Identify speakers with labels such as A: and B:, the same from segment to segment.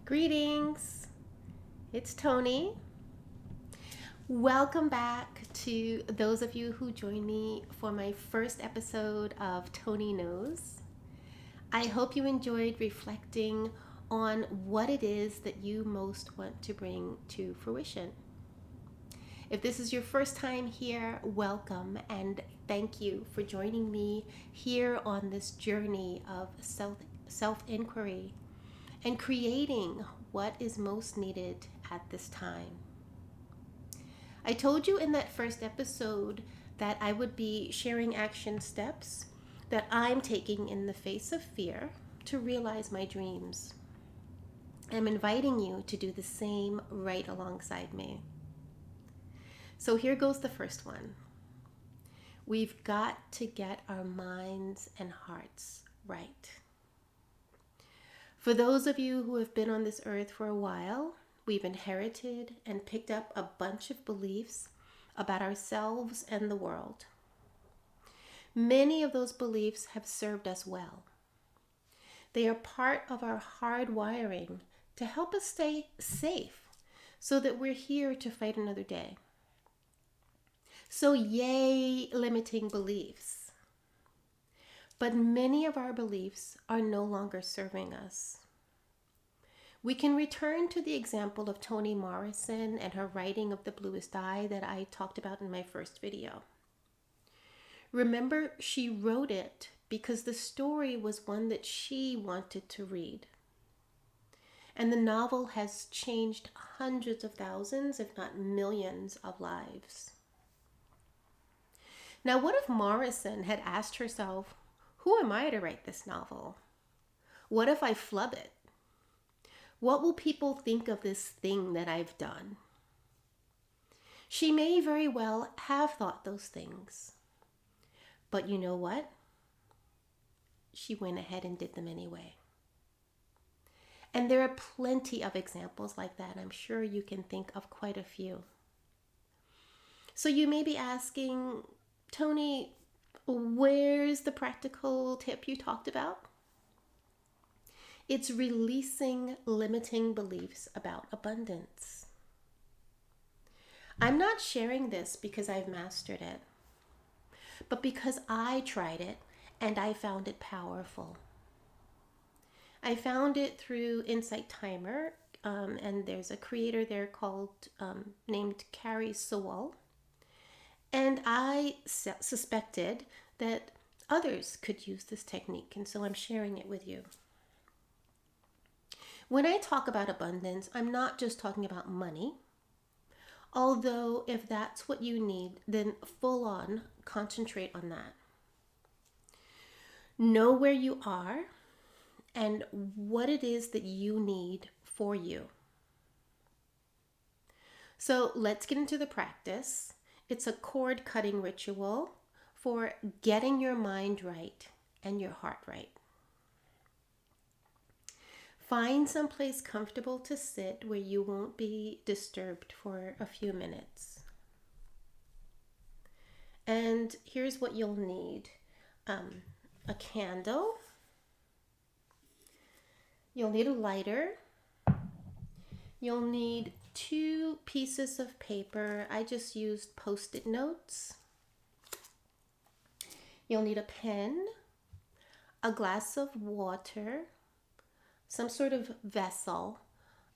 A: Greetings, it's Tony. Welcome back to those of you who joined me for my first episode of Tony Knows. I hope you enjoyed reflecting on what it is that you most want to bring to fruition. If this is your first time here, welcome and thank you for joining me here on this journey of self inquiry and creating what is most needed at this time. I told you in that first episode that I would be sharing action steps that I'm taking in the face of fear to realize my dreams. I'm inviting you to do the same right alongside me. So here goes the first one. We've got to get our minds and hearts right. For those of you who have been on this earth for a while, we've inherited and picked up a bunch of beliefs about ourselves and the world. Many of those beliefs have served us well. They are part of our hard wiring to help us stay safe so that we're here to fight another day. So yay, limiting beliefs. But many of our beliefs are no longer serving us. We can return to the example of Toni Morrison and her writing of The Bluest Eye that I talked about in my first video. Remember, she wrote it because the story was one that she wanted to read. And the novel has changed hundreds of thousands, if not millions, of lives. Now, what if Morrison had asked herself, who am I to write this novel? What if I flub it? What will people think of this thing that I've done? She may very well have thought those things. But you know what? She went ahead and did them anyway. And there are plenty of examples like that. I'm sure you can think of quite a few. So you may be asking, Toni, where's the practical tip you talked about? It's releasing limiting beliefs about abundance. I'm not sharing this because I've mastered it, but because I tried it and I found it powerful. I found it through Insight Timer, and there's a creator there named Carrie Sewell. And I suspected that others could use this technique, and so I'm sharing it with you. When I talk about abundance, I'm not just talking about money. Although if that's what you need, then full on concentrate on that. Know where you are and what it is that you need for you. So let's get into the practice. It's a cord cutting ritual for getting your mind right and your heart right. Find someplace comfortable to sit where you won't be disturbed for a few minutes. And here's what you'll need. A candle. You'll need a lighter. You'll need 2 pieces of paper. I just used Post-it notes. You'll need a pen, a glass of water, some sort of vessel,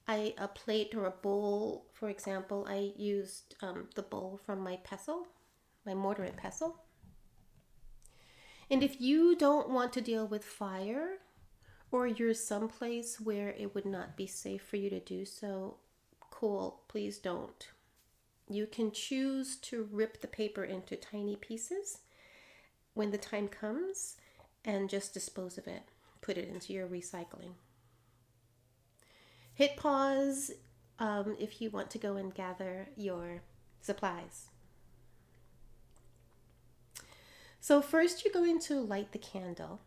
A: a plate or a bowl. For example, I used the bowl from my pestle, my mortar and pestle. And if you don't want to deal with fire, or you're someplace where it would not be safe for you to do so, cool, please don't. You can choose to rip the paper into tiny pieces when the time comes and just dispose of it. Put it into your recycling. Hit pause if you want to go and gather your supplies. So first you're going to light the candle.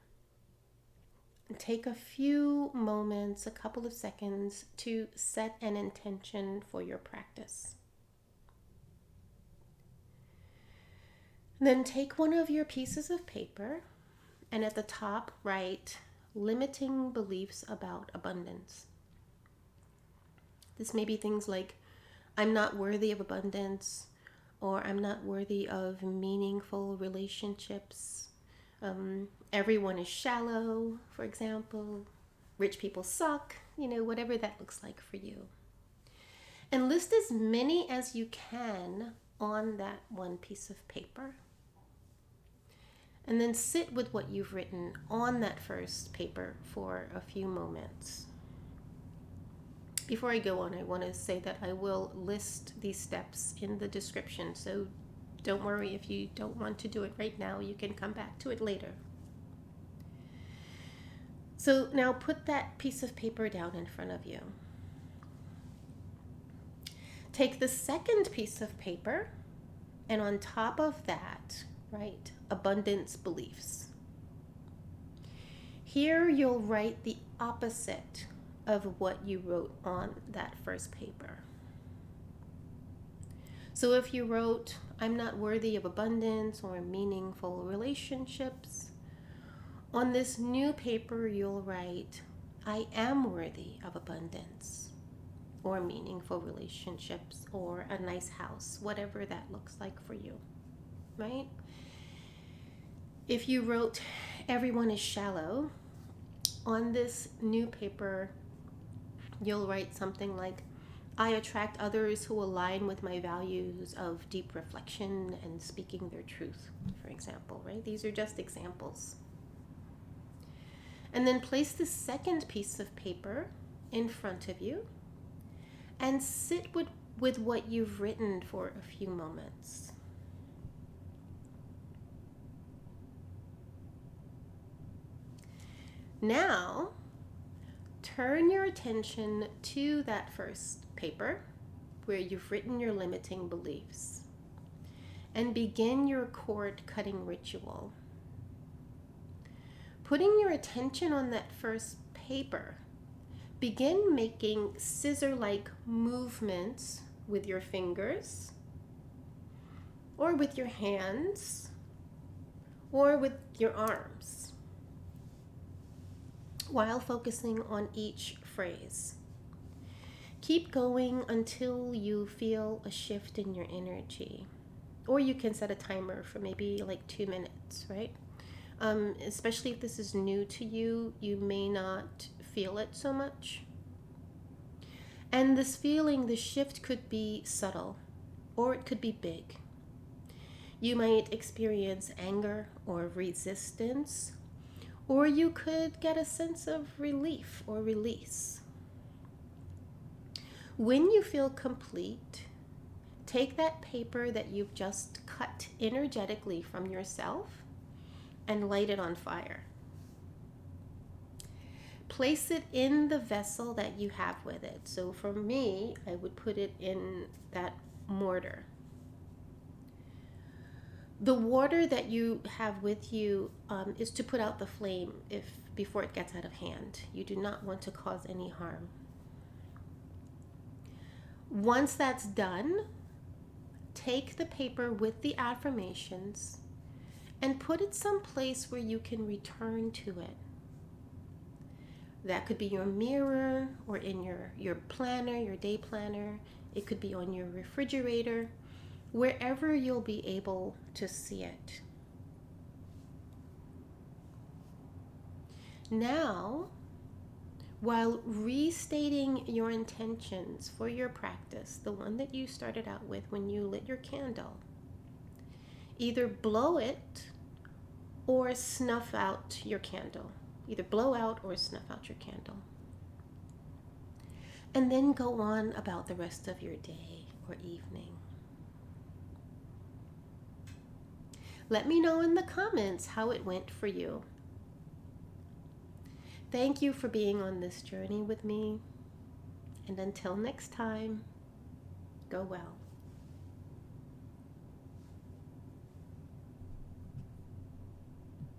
A: And take a few moments, a couple of seconds to set an intention for your practice. Then take one of your pieces of paper and at the top write limiting beliefs about abundance. This may be things like, I'm not worthy of abundance, or I'm not worthy of meaningful relationships. Everyone is shallow, for example. Rich people suck, whatever that looks like for you. And list as many as you can on that one piece of paper. And then sit with what you've written on that first paper for a few moments. Before I go on, I want to say that I will list these steps in the description, so don't worry if you don't want to do it right now. You can come back to it later. So now put that piece of paper down in front of you. Take the second piece of paper, and on top of that, write abundance beliefs. Here you'll write the opposite of what you wrote on that first paper. So if you wrote, I'm not worthy of abundance or meaningful relationships, on this new paper you'll write, I am worthy of abundance or meaningful relationships or a nice house, whatever that looks like for you, right? If you wrote, everyone is shallow, on this new paper you'll write something like, I attract others who align with my values of deep reflection and speaking their truth, for example, right? These are just examples. And then place the second piece of paper in front of you and sit with what you've written for a few moments. Now, turn your attention to that first paper where you've written your limiting beliefs and begin your cord cutting ritual. Putting your attention on that first paper, begin making scissor-like movements with your fingers or with your hands or with your arms, while focusing on each phrase. Keep going until you feel a shift in your energy. Or you can set a timer for maybe like 2 minutes, right? Especially if this is new to you, you may not feel it so much. And this feeling, the shift could be subtle, or it could be big. You might experience anger or resistance, or you could get a sense of relief or release. When you feel complete, take that paper that you've just cut energetically from yourself and light it on fire. Place it in the vessel that you have with it. So for me, I would put it in that mortar. The water that you have with you is to put out the flame before it gets out of hand. You do not want to cause any harm. Once that's done, take the paper with the affirmations and put it someplace where you can return to it. That could be your mirror or in your planner, your day planner. It could be on your refrigerator, wherever you'll be able to see it. Now, while restating your intentions for your practice, the one that you started out with when you lit your candle, either blow it or snuff out your candle. Either blow out or snuff out your candle. And then go on about the rest of your day or evening. Let me know in the comments how it went for you. Thank you for being on this journey with me. And until next time, go well.